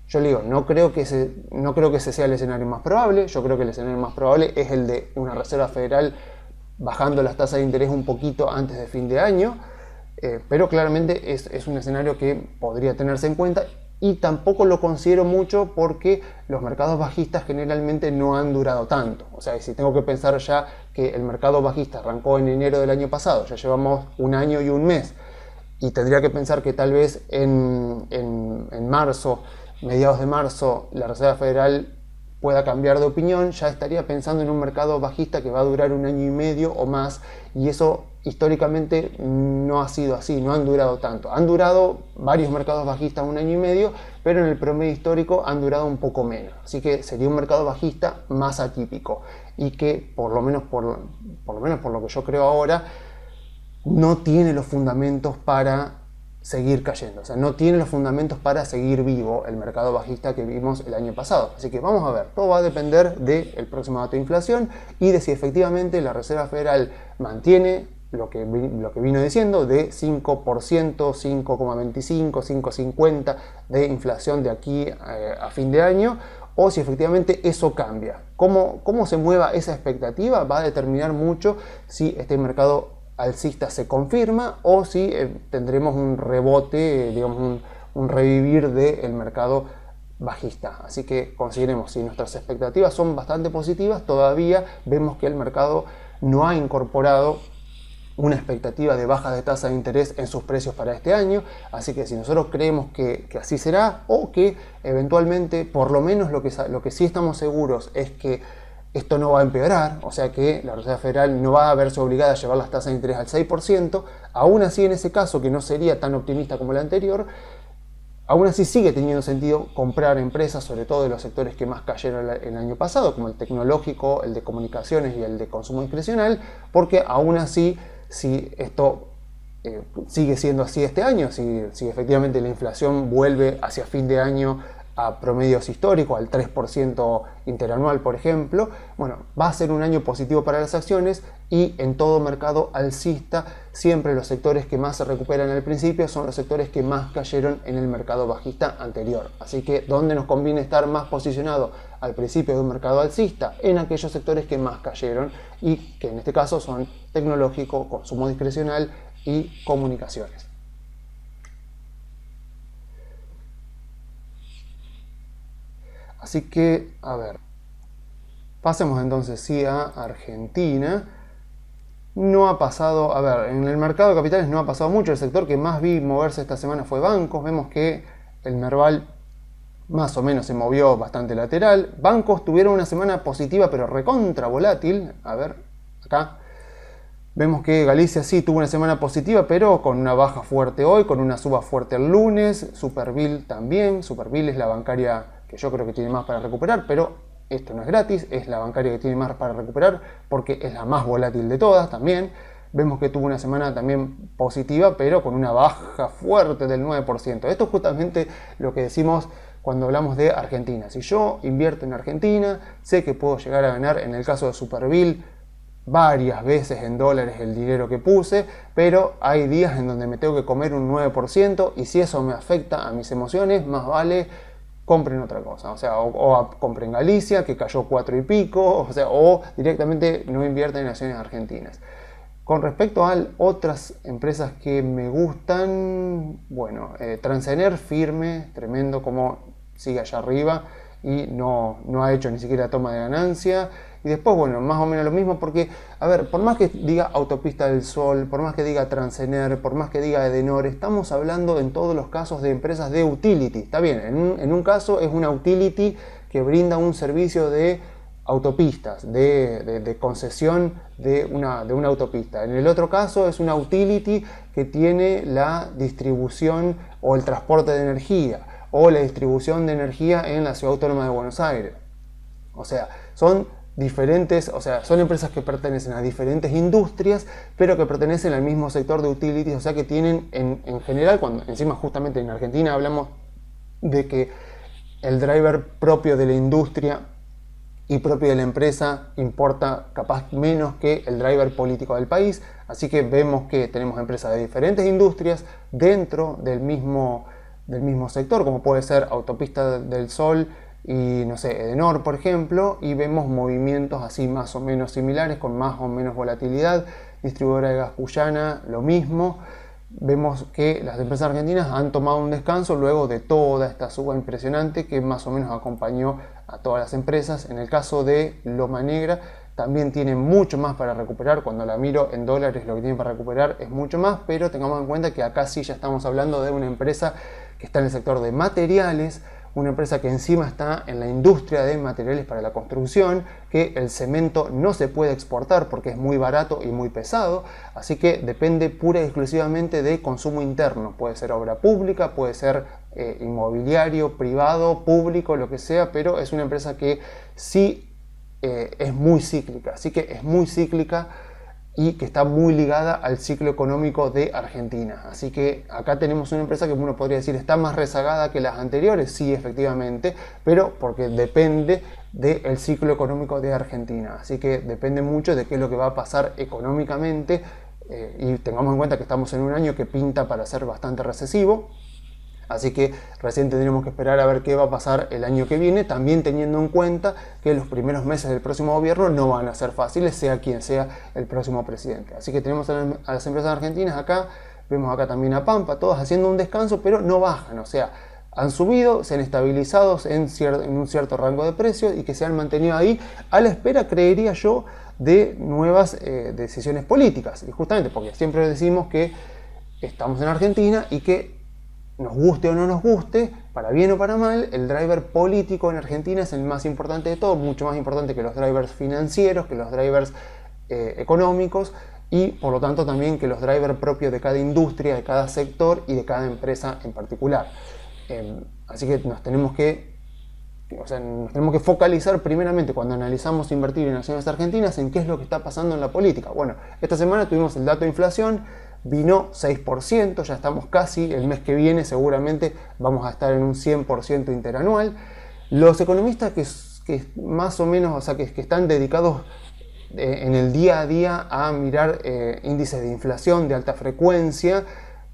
Yo le digo, no creo que ese sea el escenario más probable. Yo creo que el escenario más probable es el de una Reserva Federal bajando las tasas de interés un poquito antes de fin de año. Pero claramente es un escenario que podría tenerse en cuenta, y tampoco lo considero mucho porque los mercados bajistas generalmente no han durado tanto. O sea, si tengo que pensar ya que el mercado bajista arrancó en enero del año pasado, ya llevamos un año y un mes, y tendría que pensar que tal vez en marzo, mediados de marzo, la Reserva Federal pueda cambiar de opinión, ya estaría pensando en un mercado bajista que va a durar un año y medio o más, y eso históricamente no ha sido así, no han durado tanto. Han durado varios mercados bajistas un año y medio, pero en el promedio histórico han durado un poco menos. Así que sería un mercado bajista más atípico y que por lo menos por lo que yo creo ahora, no tiene los fundamentos para seguir cayendo. O sea, no tiene los fundamentos para seguir vivo el mercado bajista que vimos el año pasado. Así que vamos a ver, todo va a depender del próximo dato de inflación y de si efectivamente la Reserva Federal mantiene lo que vino diciendo de 5%, 5,25, 5,50 de inflación de aquí a fin de año, o si efectivamente eso cambia. Cómo se mueva esa expectativa va a determinar mucho si este mercado alcista se confirma o si tendremos un rebote, digamos un revivir del mercado bajista. Así que consideremos, si nuestras expectativas son bastante positivas, todavía vemos que el mercado no ha incorporado una expectativa de baja de tasa de interés en sus precios para este año, así que si nosotros creemos que así será, o que eventualmente, por lo menos lo que sí estamos seguros es que esto no va a empeorar, o sea que la Reserva Federal no va a verse obligada a llevar las tasas de interés al 6%, aún así en ese caso, que no sería tan optimista como el anterior, aún así sigue teniendo sentido comprar empresas, sobre todo de los sectores que más cayeron el año pasado, como el tecnológico, el de comunicaciones y el de consumo discrecional, porque aún así, si esto sigue siendo así este año, si efectivamente la inflación vuelve hacia fin de año a promedios históricos, al 3% interanual, por ejemplo, bueno, va a ser un año positivo para las acciones, y en todo mercado alcista, siempre los sectores que más se recuperan al principio son los sectores que más cayeron en el mercado bajista anterior. Así que, ¿dónde nos conviene estar más posicionado al principio de un mercado alcista? En aquellos sectores que más cayeron, y que en este caso son tecnológico, consumo discrecional y comunicaciones. Así que, a ver, pasemos entonces sí a Argentina. No ha pasado, a ver, en el mercado de capitales no ha pasado mucho. El sector que más vi moverse esta semana fue bancos. Vemos que el Merval más o menos se movió bastante lateral. Bancos tuvieron una semana positiva pero recontra volátil. A ver, acá vemos que Galicia sí tuvo una semana positiva, pero con una baja fuerte hoy, con una suba fuerte el lunes. Superville también. Superville es la bancaria que yo creo que tiene más para recuperar, pero esto no es gratis, es la bancaria que tiene más para recuperar porque es la más volátil de todas también. Vemos que tuvo una semana también positiva, pero con una baja fuerte del 9%. Esto es justamente lo que decimos cuando hablamos de Argentina. Si yo invierto en Argentina, sé que puedo llegar a ganar, en el caso de Superville, varias veces en dólares el dinero que puse, pero hay días en donde me tengo que comer un 9%, y si eso me afecta a mis emociones, más vale compren otra cosa, o sea, o compren Galicia, que cayó 4 y pico, o sea, o directamente no invierten en acciones argentinas. Con respecto a otras empresas que me gustan, bueno, Transener firme, tremendo como sigue allá arriba y no ha hecho ni siquiera toma de ganancia. Y después, bueno, más o menos lo mismo, porque, a ver, por más que diga Autopista del Sol, por más que diga Transener, por más que diga Edenor, estamos hablando en todos los casos de empresas de utility. Está bien, en un caso es una utility que brinda un servicio de autopistas, de concesión de una autopista. En el otro caso es una utility que tiene la distribución o el transporte de energía, o la distribución de energía en la Ciudad Autónoma de Buenos Aires. O sea, son diferentes, o sea, son empresas que pertenecen a diferentes industrias, pero que pertenecen al mismo sector de utilities, o sea que tienen en general, cuando encima justamente en Argentina hablamos de que el driver propio de la industria y propio de la empresa importa capaz menos que el driver político del país, así que vemos que tenemos empresas de diferentes industrias dentro del mismo sector, como puede ser Autopista del Sol y, no sé, Edenor, por ejemplo, y vemos movimientos así más o menos similares, con más o menos volatilidad. Distribuidora de gas Guyana, lo mismo. Vemos que las empresas argentinas han tomado un descanso luego de toda esta suba impresionante que más o menos acompañó a todas las empresas. En el caso de Loma Negra, también tiene mucho más para recuperar. Cuando la miro en dólares, lo que tiene para recuperar es mucho más, pero tengamos en cuenta que acá sí ya estamos hablando de una empresa que está en el sector de materiales, una empresa que encima está en la industria de materiales para la construcción, que el cemento no se puede exportar porque es muy barato y muy pesado, así que depende pura y exclusivamente de consumo interno. Puede ser obra pública, puede ser inmobiliario, privado, público, lo que sea, pero es una empresa que sí es muy cíclica, así que es muy cíclica y que está muy ligada al ciclo económico de Argentina. Así que acá tenemos una empresa que uno podría decir está más rezagada que las anteriores, sí, efectivamente, pero porque depende del ciclo económico de Argentina. Así que depende mucho de qué es lo que va a pasar económicamente, y tengamos en cuenta que estamos en un año que pinta para ser bastante recesivo. Así que recién tendremos que esperar a ver qué va a pasar el año que viene, también teniendo en cuenta que los primeros meses del próximo gobierno no van a ser fáciles, sea quien sea el próximo presidente. Así que tenemos a las empresas argentinas acá, vemos acá también a Pampa, todas haciendo un descanso, pero no bajan. O sea, han subido, se han estabilizado en un cierto rango de precios y que se han mantenido ahí a la espera, creería yo, de nuevas decisiones políticas. Y justamente porque siempre decimos que estamos en Argentina y que nos guste o no nos guste, para bien o para mal, el driver político en Argentina es el más importante de todo, mucho más importante que los drivers financieros, que los drivers económicos y por lo tanto también que los drivers propios de cada industria, de cada sector y de cada empresa en particular. Así que nos tenemos que focalizar primeramente cuando analizamos invertir en acciones argentinas en qué es lo que está pasando en la política. Bueno, esta semana tuvimos el dato de inflación, vino 6%, ya estamos casi, el mes que viene seguramente vamos a estar en un 100% interanual. Los economistas que más o menos, o sea, que están dedicados en el día a día a mirar índices de inflación de alta frecuencia,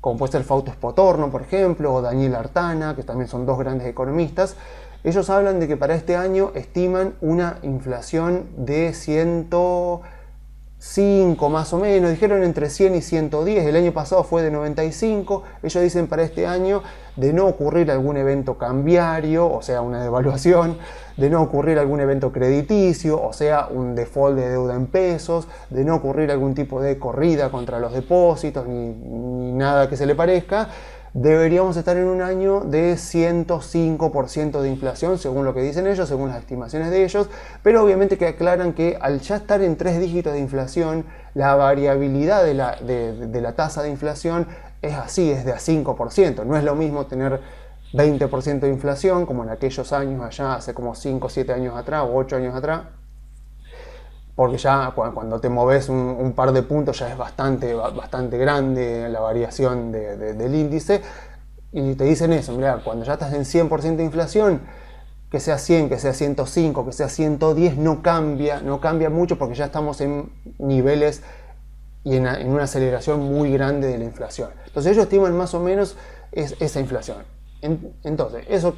como puede ser Fausto Spotorno, por ejemplo, o Daniel Artana, que también son dos grandes economistas, ellos hablan de que para este año estiman una inflación de 105 más o menos, dijeron entre 100 y 110, el año pasado fue de 95, ellos dicen para este año de no ocurrir algún evento cambiario, o sea una devaluación, de no ocurrir algún evento crediticio, o sea un default de deuda en pesos, de no ocurrir algún tipo de corrida contra los depósitos, ni nada que se le parezca, deberíamos estar en un año de 105% de inflación, según lo que dicen ellos, según las estimaciones de ellos, pero obviamente que aclaran que al ya estar en 3 dígitos de inflación, la variabilidad de la tasa de inflación es así, es de a 5%. No es lo mismo tener 20% de inflación, como en aquellos años allá, hace como 5 o 7 años atrás, o 8 años atrás, porque ya cuando te moves un par de puntos ya es bastante grande la variación del índice, y te dicen eso, mira, cuando ya estás en 100% de inflación, que sea 100, que sea 105, que sea 110, no cambia mucho porque ya estamos en niveles y en una aceleración muy grande de la inflación. Entonces ellos estiman más o menos esa inflación. Entonces, eso,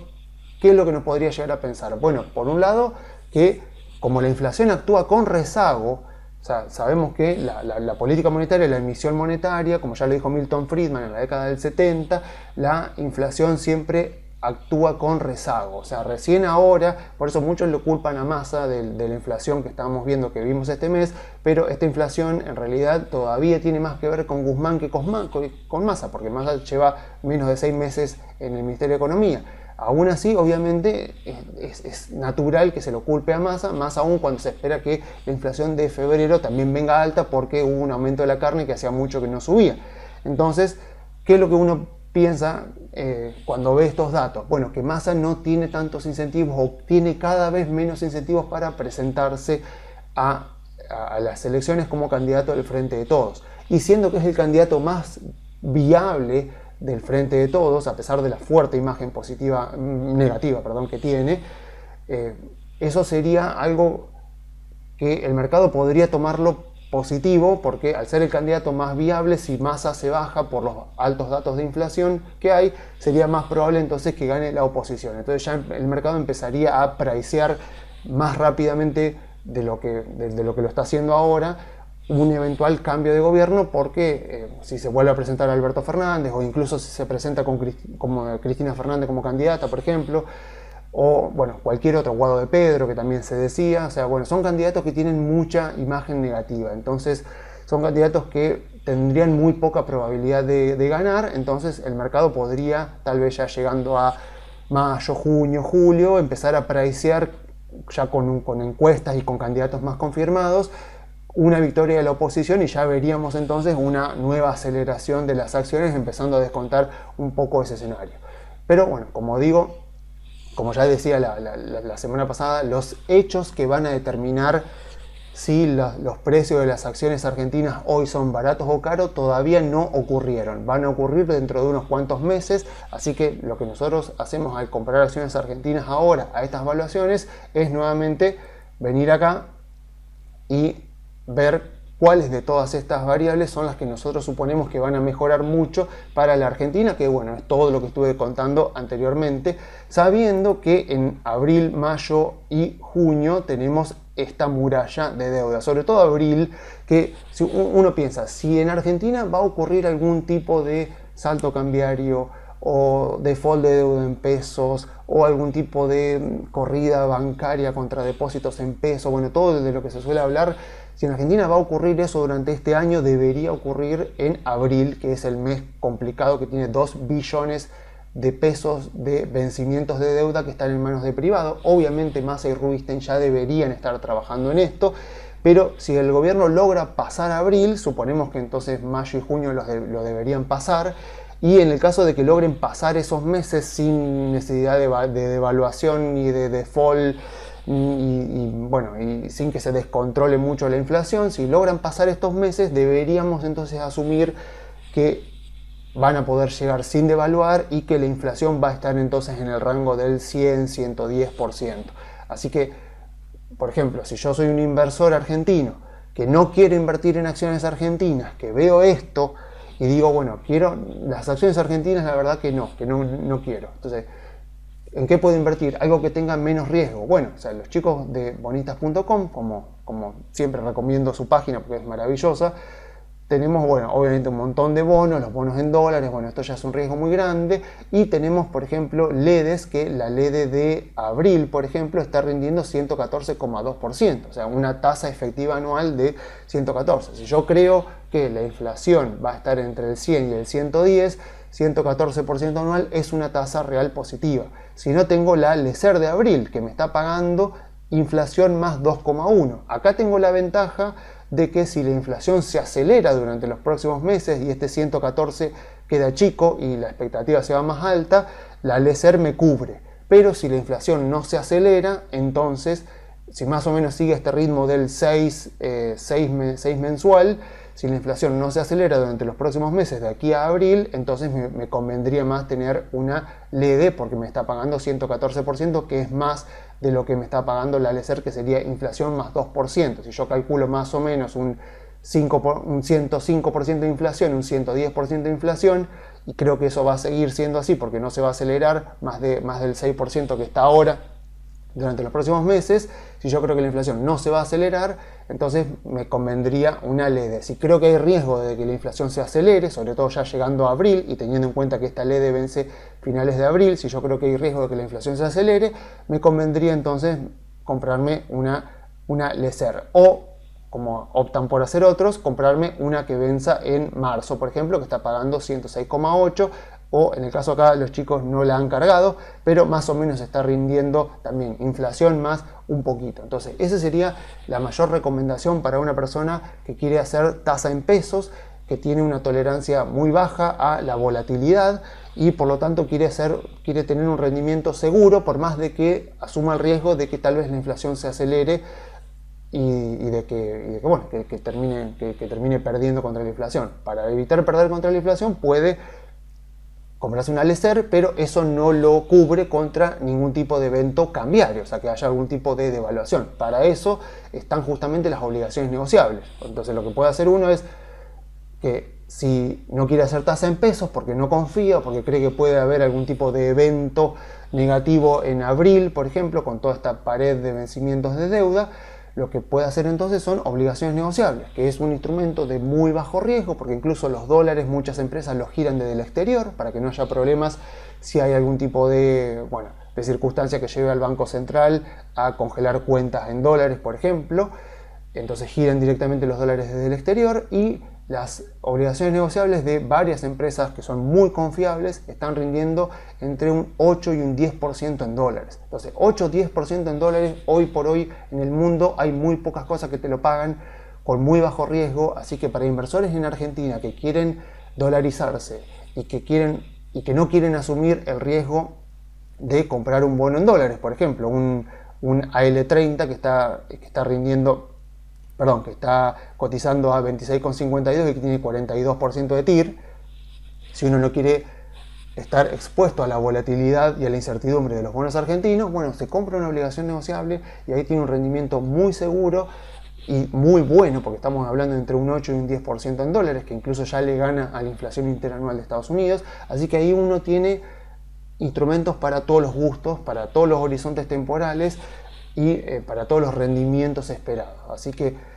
¿qué es lo que nos podría llegar a pensar? Bueno, por un lado, que como la inflación actúa con rezago, o sea, sabemos que la política monetaria, la emisión monetaria, como ya lo dijo Milton Friedman en la década del 70, la inflación siempre actúa con rezago, o sea, recién ahora, por eso muchos lo culpan a Massa de la inflación que estábamos viendo, que vimos este mes, pero esta inflación en realidad todavía tiene más que ver con Guzmán que con Massa, porque Massa lleva menos de 6 meses en el Ministerio de Economía. Aún así, obviamente, es natural que se lo culpe a Massa, más aún cuando se espera que la inflación de febrero también venga alta porque hubo un aumento de la carne que hacía mucho que no subía. Entonces, ¿qué es lo que uno piensa cuando ve estos datos? Bueno, que Massa no tiene tantos incentivos o tiene cada vez menos incentivos para presentarse a las elecciones como candidato del Frente de Todos. Y siendo que es el candidato más viable del Frente de Todos, a pesar de la fuerte imagen negativa que tiene, eso sería algo que el mercado podría tomarlo positivo, porque al ser el candidato más viable, si Massa se baja por los altos datos de inflación que hay, sería más probable entonces que gane la oposición. Entonces ya el mercado empezaría a pricear más rápidamente de lo que lo está haciendo ahora un eventual cambio de gobierno, porque si se vuelve a presentar a Alberto Fernández, o incluso si se presenta como Cristina Fernández como candidata, por ejemplo, o bueno, cualquier otro, Guado de Pedro, que también se decía, o sea, bueno, son candidatos que tienen mucha imagen negativa, entonces son candidatos que tendrían muy poca probabilidad de ganar, entonces el mercado podría, tal vez ya llegando a mayo, junio, julio, empezar a pricear ya con encuestas y con candidatos más confirmados, una victoria de la oposición, y ya veríamos entonces una nueva aceleración de las acciones, empezando a descontar un poco ese escenario. Pero bueno, como digo, como ya decía la semana pasada, los hechos que van a determinar si los precios de las acciones argentinas hoy son baratos o caros todavía no ocurrieron. Van a ocurrir dentro de unos cuantos meses, así que lo que nosotros hacemos al comprar acciones argentinas ahora a estas valuaciones es nuevamente venir acá y ver cuáles de todas estas variables son las que nosotros suponemos que van a mejorar mucho para la Argentina, que bueno, es todo lo que estuve contando anteriormente, sabiendo que en abril, mayo y junio tenemos esta muralla de deuda, sobre todo abril, que si uno piensa, si en Argentina va a ocurrir algún tipo de salto cambiario o default de deuda en pesos o algún tipo de corrida bancaria contra depósitos en pesos, bueno, todo de lo que se suele hablar. Si en Argentina va a ocurrir eso durante este año, debería ocurrir en abril, que es el mes complicado, que tiene 2 billones de pesos de vencimientos de deuda que están en manos de privado. Obviamente Massa y Rubinstein ya deberían estar trabajando en esto, pero si el gobierno logra pasar abril, suponemos que entonces mayo y junio lo deberían pasar, y en el caso de que logren pasar esos meses sin necesidad de devaluación ni de default, y sin que se descontrole mucho la inflación, si logran pasar estos meses, deberíamos entonces asumir que van a poder llegar sin devaluar y que la inflación va a estar entonces en el rango del 100-110%. Así que, por ejemplo, si yo soy un inversor argentino que no quiere invertir en acciones argentinas, que veo esto y digo, bueno, quiero las acciones argentinas, la verdad que no quiero. Entonces, ¿en qué puedo invertir? Algo que tenga menos riesgo. Bueno, o sea, los chicos de bonistas.com, como siempre recomiendo su página porque es maravillosa, tenemos, bueno, obviamente un montón de bonos, los bonos en dólares, bueno, esto ya es un riesgo muy grande, y tenemos, por ejemplo, LEDs, que la LED de abril, por ejemplo, está rindiendo 114,2%, o sea, una tasa efectiva anual de 114. Si yo creo que la inflación va a estar entre el 100 y el 110, 114% anual es una tasa real positiva. Si no, tengo la LECER de abril, que me está pagando inflación más 2,1. Acá tengo la ventaja de que si la inflación se acelera durante los próximos meses y este 114 queda chico y la expectativa se va más alta, la LECER me cubre. Pero si la inflación no se acelera, entonces, si más o menos sigue este ritmo del 6 mensual, si la inflación no se acelera durante los próximos meses de aquí a abril, entonces me convendría más tener una LED porque me está pagando 114%, que es más de lo que me está pagando la LECER, que sería inflación más 2%. Si yo calculo más o menos un 105% de inflación, un 110% de inflación, y creo que eso va a seguir siendo así porque no se va a acelerar más del 6% que está ahora durante los próximos meses. Si yo creo que la inflación no se va a acelerar, entonces me convendría una LED. Si creo que hay riesgo de que la inflación se acelere, sobre todo ya llegando a abril y teniendo en cuenta que esta LED vence finales de abril, si yo creo que hay riesgo de que la inflación se acelere, me convendría entonces comprarme una LECER. O, como optan por hacer otros, comprarme una que venza en marzo, por ejemplo, que está pagando 106,8, o en el caso acá los chicos no la han cargado, pero más o menos está rindiendo también inflación más un poquito. Entonces, esa sería la mayor recomendación para una persona que quiere hacer tasa en pesos, que tiene una tolerancia muy baja a la volatilidad y por lo tanto quiere tener un rendimiento seguro, por más de que asuma el riesgo de que tal vez la inflación se acelere y de que termine perdiendo contra la inflación. Para evitar perder contra la inflación puede comprarse una LECER, pero eso no lo cubre contra ningún tipo de evento cambiario, o sea, que haya algún tipo de devaluación. Para eso están justamente las obligaciones negociables. Entonces, lo que puede hacer uno es que si no quiere hacer tasa en pesos porque no confía, porque cree que puede haber algún tipo de evento negativo en abril, por ejemplo, con toda esta pared de vencimientos de deuda, lo que puede hacer entonces son obligaciones negociables, que es un instrumento de muy bajo riesgo, porque incluso los dólares muchas empresas los giran desde el exterior para que no haya problemas si hay algún tipo de circunstancia que lleve al Banco Central a congelar cuentas en dólares, por ejemplo. Entonces giran directamente los dólares desde el exterior, y las obligaciones negociables de varias empresas que son muy confiables están rindiendo entre un 8 y un 10% en dólares. Entonces, 8-10% en dólares, hoy por hoy en el mundo hay muy pocas cosas que te lo pagan con muy bajo riesgo, así que para inversores en Argentina que quieren dolarizarse y que no quieren asumir el riesgo de comprar un bono en dólares, por ejemplo, un AL30 que está cotizando a 26,52 y que tiene 42% de TIR. Si uno no quiere estar expuesto a la volatilidad y a la incertidumbre de los bonos argentinos, bueno, se compra una obligación negociable y ahí tiene un rendimiento muy seguro y muy bueno, porque estamos hablando entre un 8 y un 10% en dólares, que incluso ya le gana a la inflación interanual de Estados Unidos. Así que ahí uno tiene instrumentos para todos los gustos, para todos los horizontes temporales y para todos los rendimientos esperados. Así que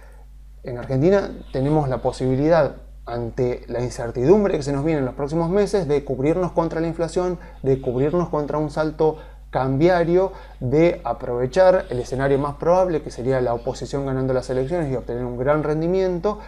en Argentina tenemos la posibilidad ante la incertidumbre que se nos viene en los próximos meses, de cubrirnos contra la inflación, de cubrirnos contra un salto cambiario, de aprovechar el escenario más probable, que sería la oposición ganando las elecciones y obtener un gran rendimiento.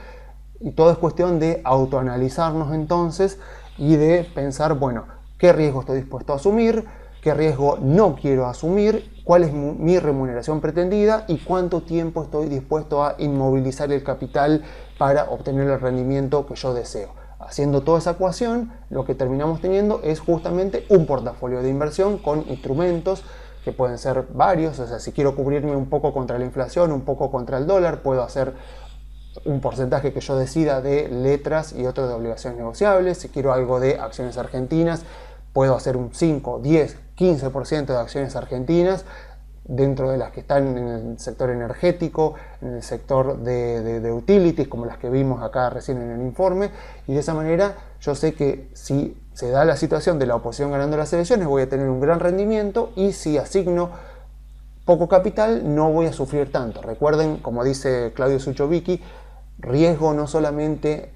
Y todo es cuestión de autoanalizarnos entonces y de pensar, bueno, ¿qué riesgo estoy dispuesto a asumir? ¿Qué riesgo no quiero asumir? ¿Cuál es mi remuneración pretendida? ¿Y cuánto tiempo estoy dispuesto a inmovilizar el capital para obtener el rendimiento que yo deseo? Haciendo toda esa ecuación, lo que terminamos teniendo es justamente un portafolio de inversión con instrumentos que pueden ser varios. O sea, si quiero cubrirme un poco contra la inflación, un poco contra el dólar, puedo hacer un porcentaje que yo decida de letras y otro de obligaciones negociables. Si quiero algo de acciones argentinas, puedo hacer un 5, 10, 15% de acciones argentinas dentro de las que están en el sector energético, en el sector de utilities, como las que vimos acá recién en el informe. Y de esa manera yo sé que si se da la situación de la oposición ganando las elecciones, voy a tener un gran rendimiento, y si asigno poco capital no voy a sufrir tanto. Recuerden, como dice Claudio Suchovicki, el riesgo no solamente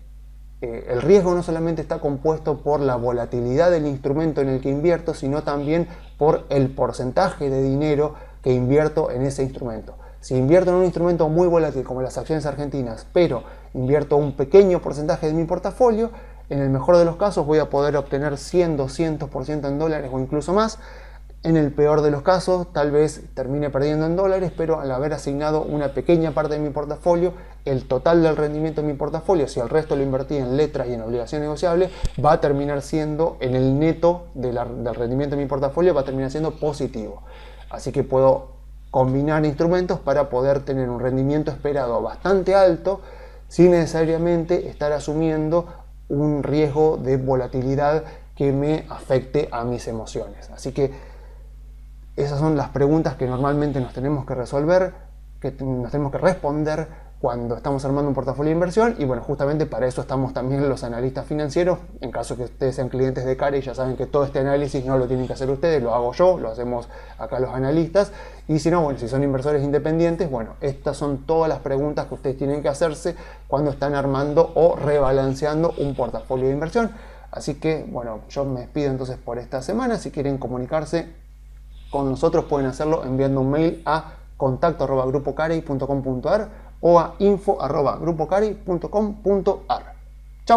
está compuesto por la volatilidad del instrumento en el que invierto, sino también por el porcentaje de dinero que invierto en ese instrumento. Si invierto en un instrumento muy volátil como las acciones argentinas, pero invierto un pequeño porcentaje de mi portafolio, en el mejor de los casos voy a poder obtener 100, 200% en dólares o incluso más. En el peor de los casos, tal vez termine perdiendo en dólares, pero al haber asignado una pequeña parte de mi portafolio, el total del rendimiento de mi portafolio, si el resto lo invertí en letras y en obligación negociable, va a terminar siendo, en el neto del rendimiento de mi portafolio, va a terminar siendo positivo. Así que puedo combinar instrumentos para poder tener un rendimiento esperado bastante alto, sin necesariamente estar asumiendo un riesgo de volatilidad que me afecte a mis emociones. Así que esas son las preguntas que normalmente nos tenemos que resolver, que nos tenemos que responder cuando estamos armando un portafolio de inversión. Y bueno, justamente para eso estamos también los analistas financieros. En caso que ustedes sean clientes de Carey, ya saben que todo este análisis no lo tienen que hacer ustedes, lo hago yo, lo hacemos acá los analistas. Y si no, bueno, si son inversores independientes, bueno, estas son todas las preguntas que ustedes tienen que hacerse cuando están armando o rebalanceando un portafolio de inversión. Así que, bueno, yo me despido entonces por esta semana. Si quieren comunicarse con nosotros, pueden hacerlo enviando un mail a contacto@grupocarey.com.ar o a info@grupocarey.com.ar.